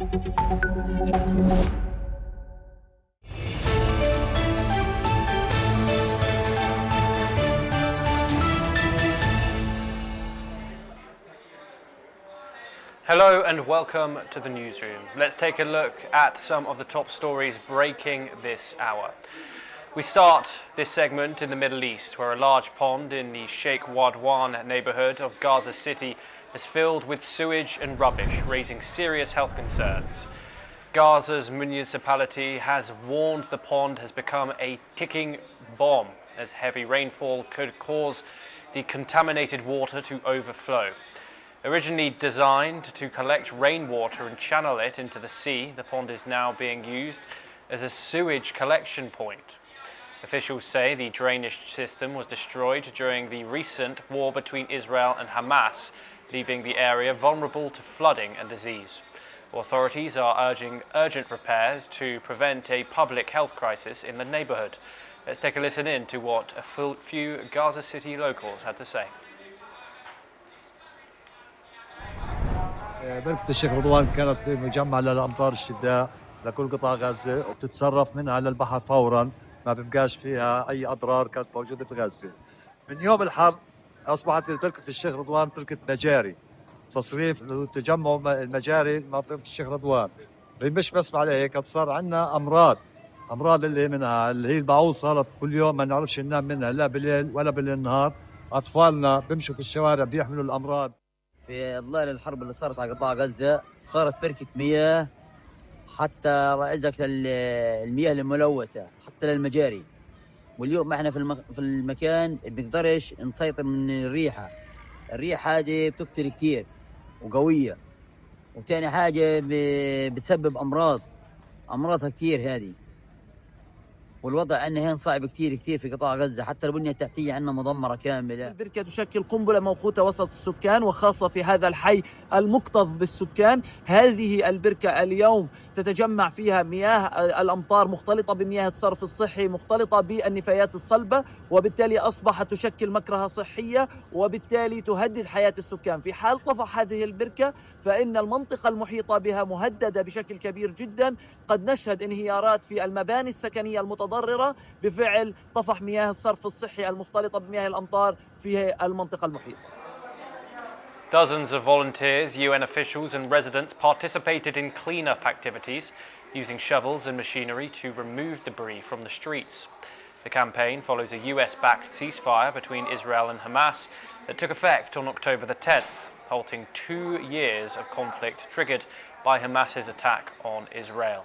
Hello and welcome to the newsroom. Let's take a look at some of the top stories breaking this hour. We start this segment in the Middle East, where a large pond in the Sheikh Wadwan neighborhood of Gaza City is filled with sewage and rubbish, raising serious health concerns. Gaza's municipality has warned the pond has become a ticking bomb, as heavy rainfall could cause the contaminated water to overflow. Originally designed to collect rainwater and channel it into the sea, the pond is now being used as a sewage collection point. Officials say the drainage system was destroyed during the recent war between Israel and Hamas, leaving the area vulnerable to flooding and disease. Authorities are urging urgent repairs to prevent a public health crisis in the neighborhood. Let's take a listen in to what a few Gaza City locals had to say. بركة الشيخ رضوان كانت مجمع للأمطار الشداء لكل قطاع غزة وبتتصرف منها للبحر فورا، ما بيبقاش فيها أي أضرار كانت موجودة في غزة. من يوم الحرب أصبحت بركة الشيخ رضوان بركة مجاري، تصريف تجمع المجاري منطقة الشيخ رضوان. مش بس على هيك صار عندنا أمراض اللي منها اللي هي البعوض، صارت كل يوم ما نعرفش ننام منها لا بالليل ولا بالنهار. أطفالنا بيمشوا في الشوارع بيحملوا الأمراض. في ظلال الحرب اللي صارت على قطاع غزة صارت بركة مياه، حتى رأيتك المياه الملوثة حتى للمجاري. واليوم احنا في المكان بنقدرش نسيطر من الريحة هذه بتقتل كتير وقوية، وتاني حاجة بتسبب أمراضها كتير هذه. والوضع عندنا هين صعب كتير في قطاع غزة، حتى البنية التحتية عندنا مدمرة كاملة. البركة تشكل قنبلة موقوتة وسط السكان، وخاصة في هذا الحي المكتظ بالسكان. هذه البركة اليوم تتجمع فيها مياه الأمطار مختلطة بمياه الصرف الصحي، مختلطة بالنفايات الصلبة، وبالتالي أصبحت تشكل مكرهة صحية، وبالتالي تهدد حياة السكان. في حال طفح هذه البركة فإن المنطقة المحيطة بها مهددة بشكل كبير جدا. قد نشهد انهيارات في المباني السكنية المتضررة بفعل طفح مياه الصرف الصحي المختلطة بمياه الأمطار في المنطقة المحيطة. Dozens of volunteers, UN officials and residents participated in clean-up activities using shovels and machinery to remove debris from the streets. The campaign follows a US-backed ceasefire between Israel and Hamas that took effect on October the 10th, halting 2 years of conflict triggered by Hamas's attack on Israel.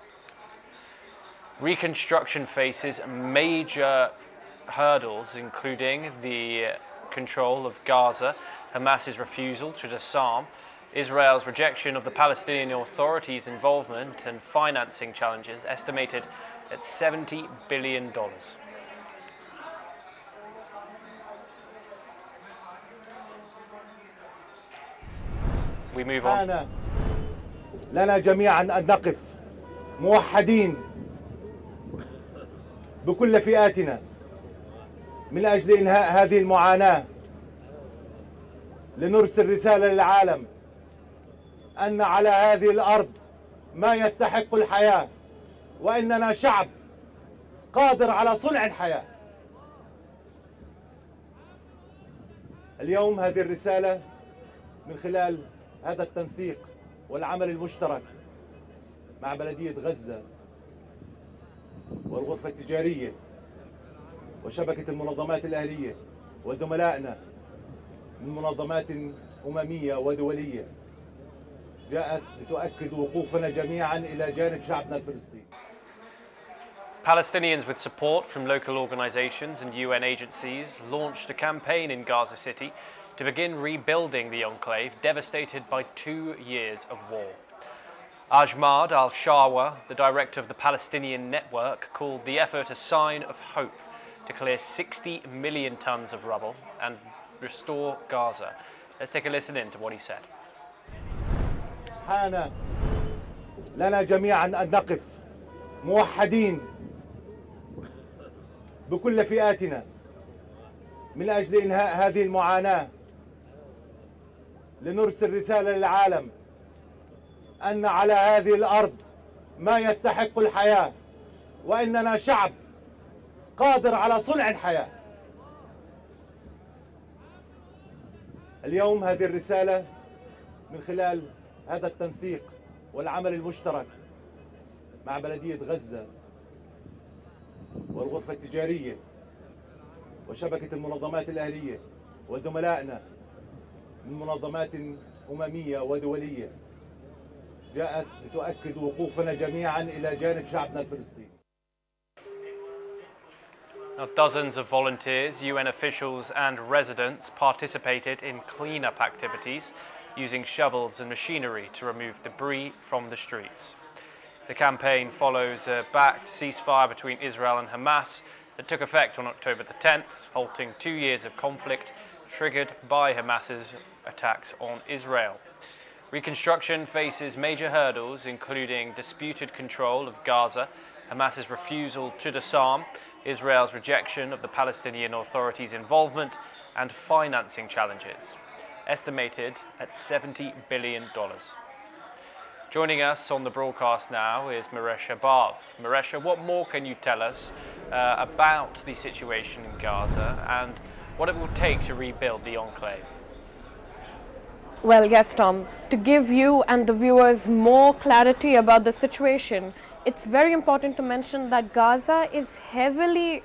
Reconstruction faces major hurdles, including the control of Gaza, Hamas's refusal to disarm, Israel's rejection of the Palestinian Authority's involvement, and financing challenges estimated at $70 billion. We move on. لنا جميعا أن نقف موحدين بكل فئاتنا من أجل إنهاء هذه المعاناة، لنرسل رسالة للعالم أن على هذه الأرض ما يستحق الحياة، وإننا شعب قادر على صنع الحياة. اليوم هذه الرسالة من خلال هذا التنسيق والعمل المشترك مع بلدية غزة والغرفة التجارية وشبكة المنظمات الأهلية وزملائنا من منظمات أممية ودولية، جاءت لتؤكد وقوفنا جميعا إلى جانب شعبنا الفلسطيني. Palestinians with support from local organizations and UN agencies launched a campaign in Gaza City to begin rebuilding the enclave devastated by 2 years of war. Ahmad al-Shawa, the director of the Palestinian Network, called the effort a sign of hope to clear 60 million tons of rubble and restore Gaza. Let's take a listen in to what he said. حان لنا جميعا أن نقف موحدين بكل فئاتنا من أجل إنهاء هذه المعاناة، لنرسل رسالة للعالم أن على هذه الأرض ما يستحق الحياة، وإننا شعب قادر على صنع الحياة. اليوم هذه الرسالة من خلال هذا التنسيق والعمل المشترك مع بلدية غزة والغرفة التجارية وشبكة المنظمات الأهلية وزملائنا من منظمات أممية ودولية جاءت تؤكد وقوفنا جميعا إلى جانب شعبنا الفلسطيني. Now, dozens of volunteers, UN officials and residents participated in cleanup activities using shovels and machinery to remove debris from the streets. The campaign follows a backed ceasefire between Israel and Hamas that took effect on October the 10th, halting 2 years of conflict triggered by Hamas's attacks on Israel. Reconstruction faces major hurdles, including disputed control of Gaza, Hamas's refusal to disarm, Israel's rejection of the Palestinian Authority's involvement, and financing challenges, estimated at $70 billion. Joining us on the broadcast now is Maresha Bav. Maresha, what more can you tell us about the situation in Gaza and what it will take to rebuild the enclave? Well, yes, Tom. To give you and the viewers more clarity about the situation, it's very important to mention that Gaza is heavily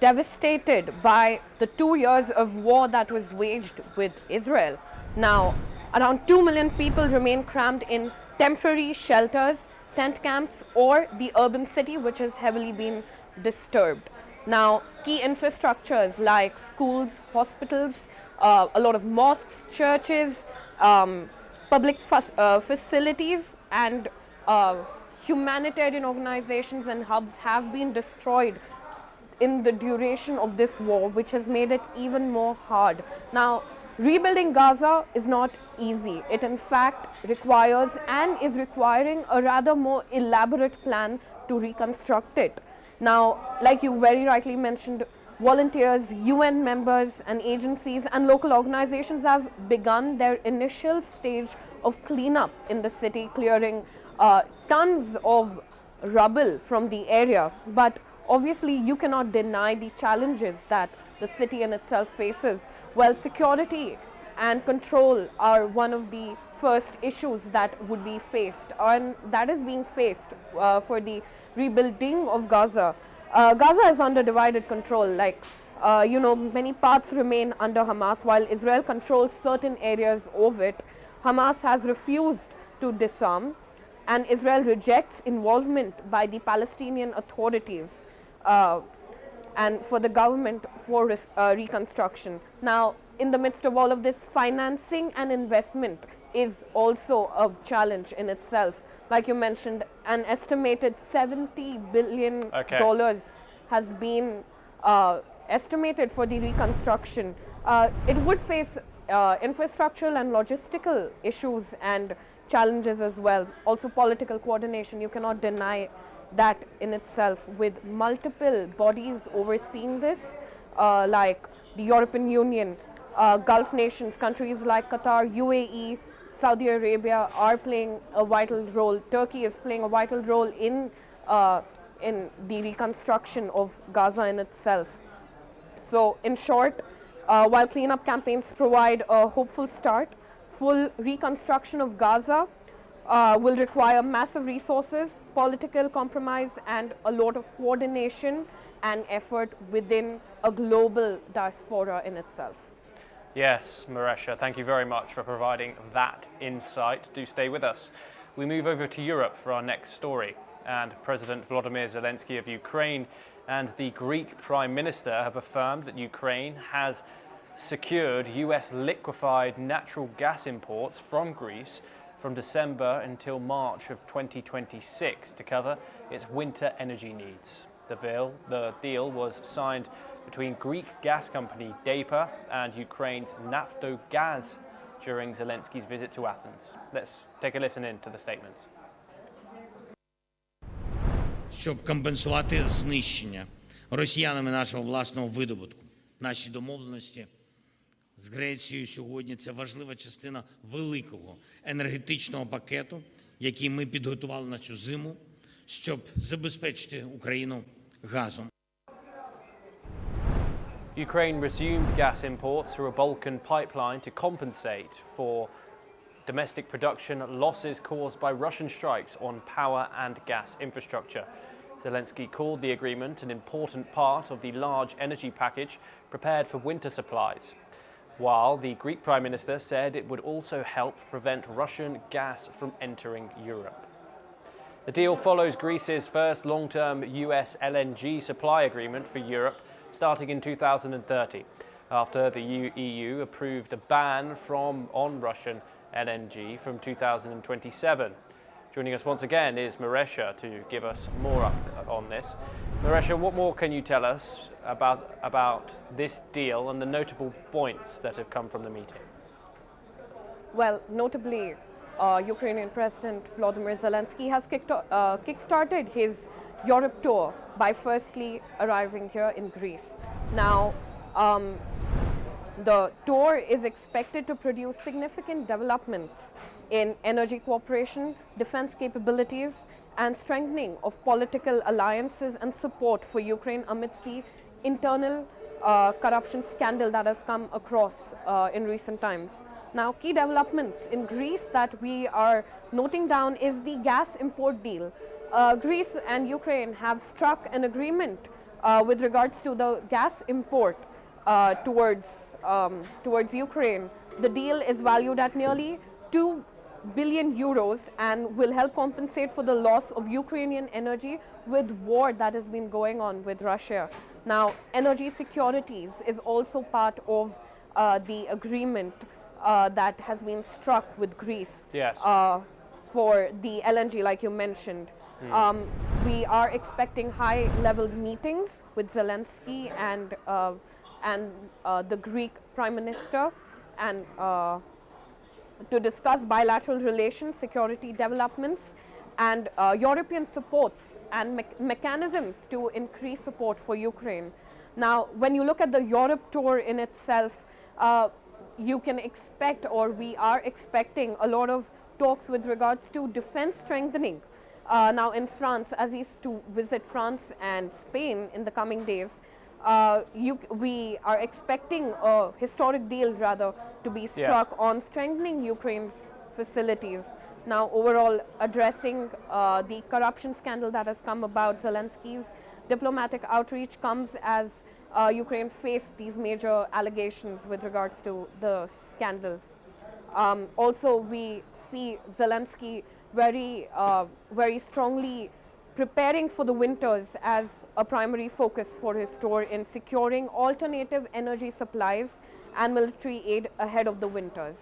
devastated by the 2 years of war that was waged with Israel. Now, around 2 million people remain crammed in temporary shelters, tent camps, or the urban city, which has heavily been disturbed. Now, key infrastructures like schools, hospitals, a lot of mosques, churches, public facilities and humanitarian organizations and hubs have been destroyed in the duration of this war, which has made it even more hard. Now, rebuilding Gaza is not easy. It in fact requires and is requiring a rather more elaborate plan to reconstruct it. Now, like you very rightly mentioned, volunteers, UN members and agencies and local organizations have begun their initial stage of cleanup in the city, clearing tons of rubble from the area. But obviously you cannot deny the challenges that the city in itself faces. Well, security and control are one of the first issues that would be faced, and that is being faced for the rebuilding of Gaza. Gaza is under divided control, many parts remain under Hamas while Israel controls certain areas of it. Hamas has refused to disarm and Israel rejects involvement by the Palestinian authorities and for the government for reconstruction. Now, in the midst of all of this, financing and investment is also a challenge in itself. Like you mentioned, an estimated $70 billion has been estimated for the reconstruction. It would face infrastructural and logistical issues and challenges as well. Also political coordination, you cannot deny that in itself, with multiple bodies overseeing this, like the European Union, Gulf nations, countries like Qatar, UAE, Saudi Arabia are playing a vital role. Turkey is playing a vital role in the reconstruction of Gaza in itself. So in short, while cleanup campaigns provide a hopeful start, full reconstruction of Gaza will require massive resources, political compromise, and a lot of coordination and effort within a global diaspora in itself. Yes, Maresha, thank you very much for providing that insight. Do stay with us. We move over to Europe for our next story, and President Volodymyr Zelensky of Ukraine and the Greek Prime Minister have affirmed that Ukraine has secured US liquefied natural gas imports from Greece from December until March of 2026 to cover its winter energy needs. The deal was signed between Greek gas company DEPA and Ukraine's Naftogaz during Zelensky's visit to Athens. Let's take a listen in to the statements. Щоб компенсувати знищення росіянами нашого власного видобутку. Наші домовленості з Грецією сьогодні – це важлива частина великого енергетичного пакету, які ми підготували на цю зиму, щоб забезпечити Україну газом. Ukraine resumed gas imports through a Balkan pipeline to compensate for domestic production losses caused by Russian strikes on power and gas infrastructure. Zelensky called the agreement an important part of the large energy package prepared for winter supplies, while the Greek Prime Minister said it would also help prevent Russian gas from entering Europe. The deal follows Greece's first long-term US LNG supply agreement for Europe starting in 2030, after the EU approved a ban on Russian LNG from 2027. Joining us once again is Maresha to give us more on this. Maresha, what more can you tell us about this deal and the notable points that have come from the meeting? Well, notably, Ukrainian President Volodymyr Zelensky has kick-started his Europe tour by firstly arriving here in Greece. Now, the tour is expected to produce significant developments in energy cooperation, defense capabilities, and strengthening of political alliances and support for Ukraine amidst the internal corruption scandal that has come across in recent times. Now, key developments in Greece that we are noting down is the gas import deal. Greece and Ukraine have struck an agreement with regards to the gas import towards Ukraine. The deal is valued at nearly 2 billion euros and will help compensate for the loss of Ukrainian energy with war that has been going on with Russia. Now, energy securities is also part of the agreement that has been struck with Greece. Yes. For the LNG, like you mentioned. We are expecting high-level meetings with Zelensky and the Greek Prime Minister, and to discuss bilateral relations, security developments, and European supports and mechanisms to increase support for Ukraine. Now, when you look at the Europe tour in itself, you can expect, or we are expecting, a lot of talks with regards to defense strengthening. Now in France, as he's to visit France and Spain in the coming days, we are expecting a historic deal, rather, to be struck on strengthening Ukraine's facilities. Now, overall, addressing the corruption scandal that has come about, Zelensky's diplomatic outreach comes as Ukraine faced these major allegations with regards to the scandal. Also, we see Zelensky very strongly preparing for the winters as a primary focus for his tour in securing alternative energy supplies and military aid ahead of the winters.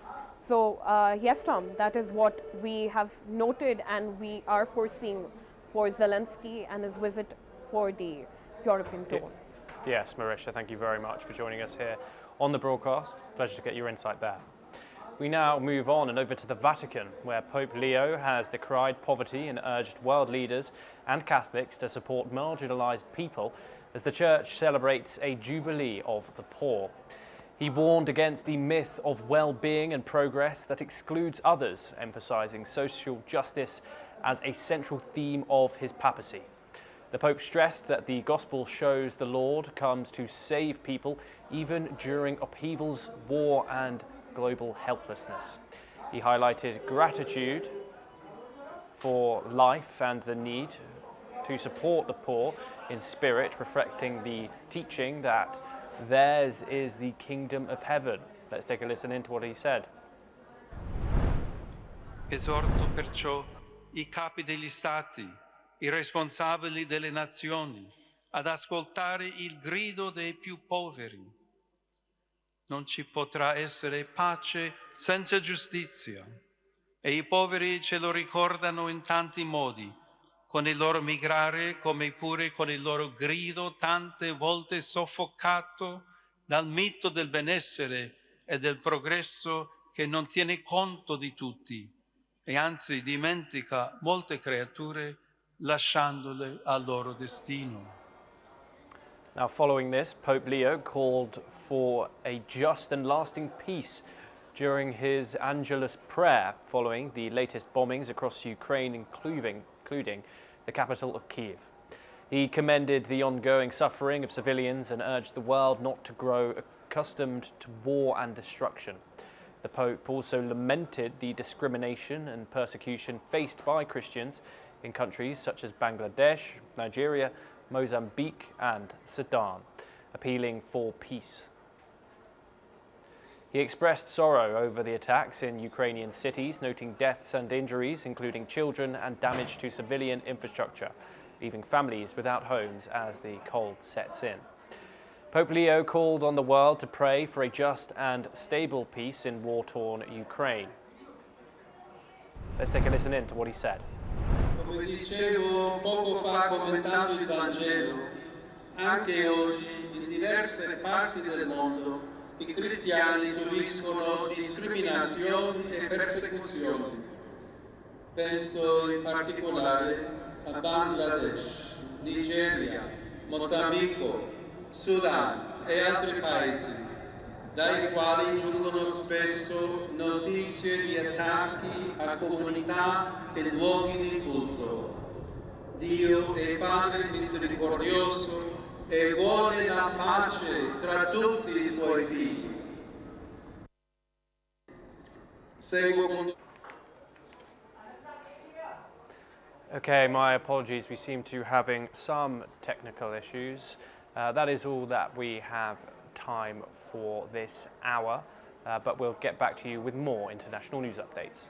So yes, Tom, that is what we have noted and we are foreseeing for Zelensky and his visit for the European tour. Yes, Marisha, thank you very much for joining us here on the broadcast. Pleasure to get your insight there. We now move on and over to the Vatican, where Pope Leo has decried poverty and urged world leaders and Catholics to support marginalized people as the Church celebrates a jubilee of the poor. He warned against the myth of well-being and progress that excludes others, emphasizing social justice as a central theme of his papacy. The Pope stressed that the gospel shows the Lord comes to save people even during upheavals, war, and global helplessness. He highlighted gratitude for life and the need to support the poor in spirit, reflecting the teaching that theirs is the kingdom of heaven. Let's take a listen into what he said. Esorto perciò i capi degli stati, i responsabili delle nazioni, ad ascoltare il grido dei più poveri. Non ci potrà essere pace senza giustizia e i poveri ce lo ricordano in tanti modi, con il loro migrare come pure con il loro grido tante volte soffocato dal mito del benessere e del progresso che non tiene conto di tutti e anzi dimentica molte creature lasciandole al loro destino. Now, following this, Pope Leo called for a just and lasting peace during his Angelus prayer following the latest bombings across Ukraine, including the capital of Kyiv. He commended the ongoing suffering of civilians and urged the world not to grow accustomed to war and destruction. The Pope also lamented the discrimination and persecution faced by Christians in countries such as Bangladesh, Nigeria, Mozambique and Sudan, appealing for peace. He expressed sorrow over the attacks in Ukrainian cities, noting deaths and injuries, including children, and damage to civilian infrastructure, leaving families without homes as the cold sets in. Pope Leo called on the world to pray for a just and stable peace in war-torn Ukraine. Let's take a listen in to what he said. Come dicevo poco fa commentando il Vangelo, anche oggi in diverse parti del mondo i cristiani subiscono discriminazioni e persecuzioni. Penso in particolare a Bangladesh, Nigeria, Mozambico, Sudan e altri paesi, dai quali giungono spesso notizie di attacchi a comunità e luoghi di culto. Dio è Padre misericordioso e vuole la pace tra tutti i suoi figli. Seguo con... Okay, my apologies. We seem to be having some technical issues. That is all that we have time for this hour, but we'll get back to you with more international news updates.